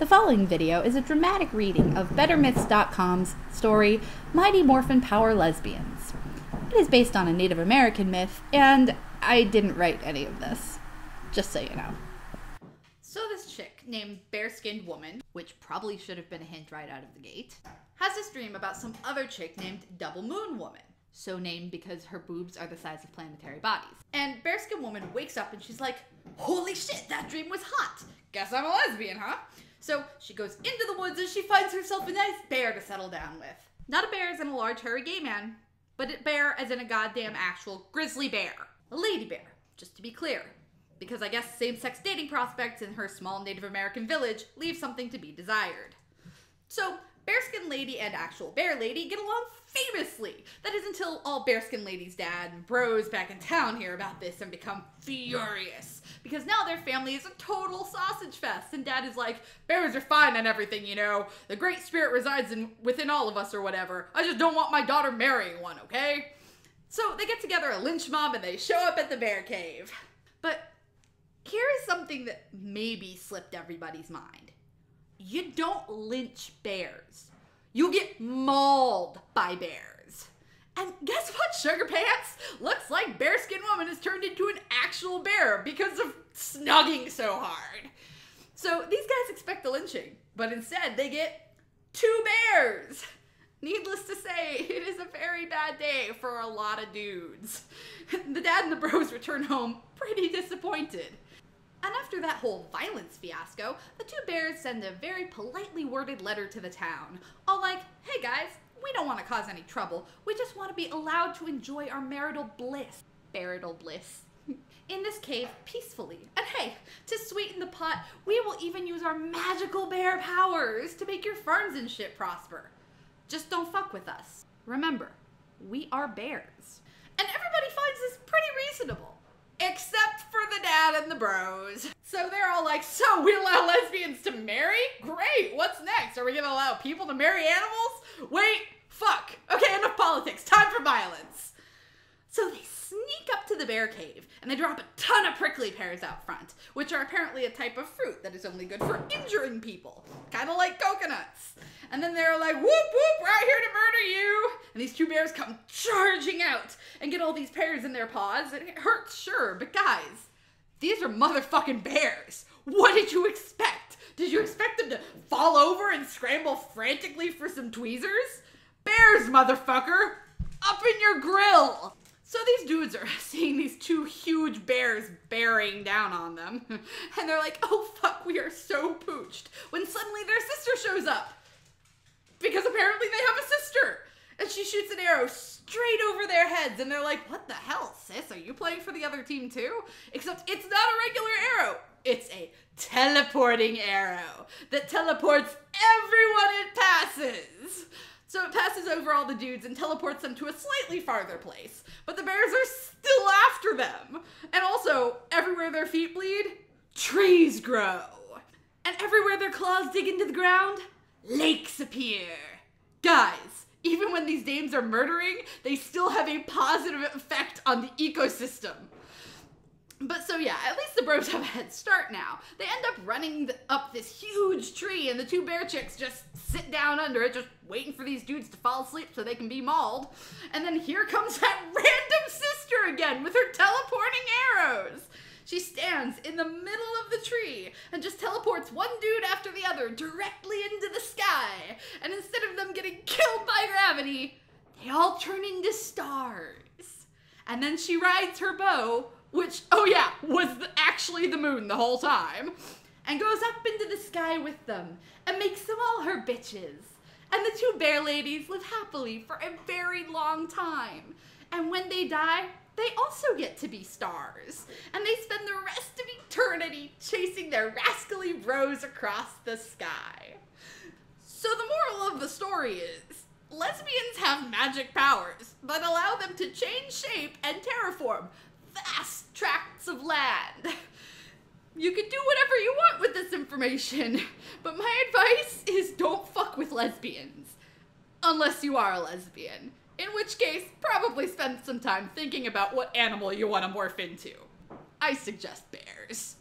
The following video is a dramatic reading of BetterMyths.com's story, Mighty Morphin Power Lesbians. It is based on a Native American myth, and I didn't write any of this, just so you know. So this chick named Bear-Skinned Woman, which probably should have been a hint right out of the gate, has this dream about some other chick named Double Moon Woman, so named because her boobs are the size of planetary bodies. And Bear-Skinned Woman wakes up and she's like, holy shit, that dream was hot! Guess I'm a lesbian, huh? So she goes into the woods and she finds herself a nice bear to settle down with. Not a bear as in a large hairy gay man, but a bear as in a goddamn actual grizzly bear. A lady bear, just to be clear. Because I guess same-sex dating prospects in her small Native American village leave something to be desired. So, Bearskin Lady and actual Bear Lady get along famously. That is until all Bearskin Lady's dad and bros back in town hear about this and become furious. Because now their family is a total sausage fest, and dad is like, bears are fine and everything, you know. The great spirit resides within all of us or whatever. I just don't want my daughter marrying one, okay? So they get together a lynch mob and they show up at the bear cave. But here is something that maybe slipped everybody's mind. You don't lynch bears. You get mauled by bears. And guess what, Sugar Pants? Looks like Bearskin Woman has turned into an actual bear because of snugging so hard. So these guys expect a lynching, but instead they get 2 bears. Needless to say, it is a very bad day for a lot of dudes. The dad and the bros return home pretty disappointed. And after that whole violence fiasco, the 2 bears send a very politely worded letter to the town. All like, hey guys, we don't want to cause any trouble. We just want to be allowed to enjoy our marital bliss. Marital bliss. In this cave peacefully. And hey, to sweeten the pot, we will even use our magical bear powers to make your farms and shit prosper. Just don't fuck with us. Remember, we are bears. And everybody finds this pretty reasonable. Except for the dad and the bros. So they're all like, so we allow lesbians to marry? Great, what's next? Are we gonna allow people to marry animals? Wait, fuck. Okay, enough politics, time for violence. So they sneak up to the bear cave and they drop a ton of prickly pears out front, which are apparently a type of fruit that is only good for injuring people. Kind of like coconuts. And then they're like, whoop whoop, we're out here to murder you. And these 2 bears come charging out and get all these pears in their paws. And it hurts, sure, but guys, these are motherfucking bears. What did you expect? Did you expect them to fall over and scramble frantically for some tweezers? Bears, motherfucker, up in your grill. So these dudes are seeing these 2 huge bears bearing down on them. And they're like, oh fuck, we are so pooched. When suddenly their sister shows up. Because apparently they have a sister. And she shoots an arrow straight over their heads. And they're like, what the hell, sis? Are you playing for the other team too? Except it's not a regular arrow. It's a teleporting arrow that teleports everyone it passes. So it passes over all the dudes and teleports them to a slightly farther place. But the bears are still after them. And also, everywhere their feet bleed, trees grow. And everywhere their claws dig into the ground, lakes appear. Guys, even when these dames are murdering, they still have a positive effect on the ecosystem. But so yeah, at least the bros have a head start now. They end up running up this huge tree and the 2 bear chicks just sit down under it, just waiting for these dudes to fall asleep so they can be mauled. And then here comes that random sister again with her teleporting arrows. She stands in the middle of the tree and just teleports one dude after the other directly into the sky. And instead of them getting killed by gravity, they all turn into stars. And then she rides her bow, which, oh yeah, was actually the moon the whole time, and goes up into the sky with them and makes them all her bitches. And the 2 bear ladies live happily for a very long time. And when they die, they also get to be stars. And they spend the rest of eternity chasing their rascally bros across the sky. So the moral of the story is, lesbians have magic powers that allow them to change shape and terraform vast tracts of land. You can do whatever you want with this information, but my advice is don't fuck with lesbians. Unless you are a lesbian. In which case, probably spend some time thinking about what animal you want to morph into. I suggest bears.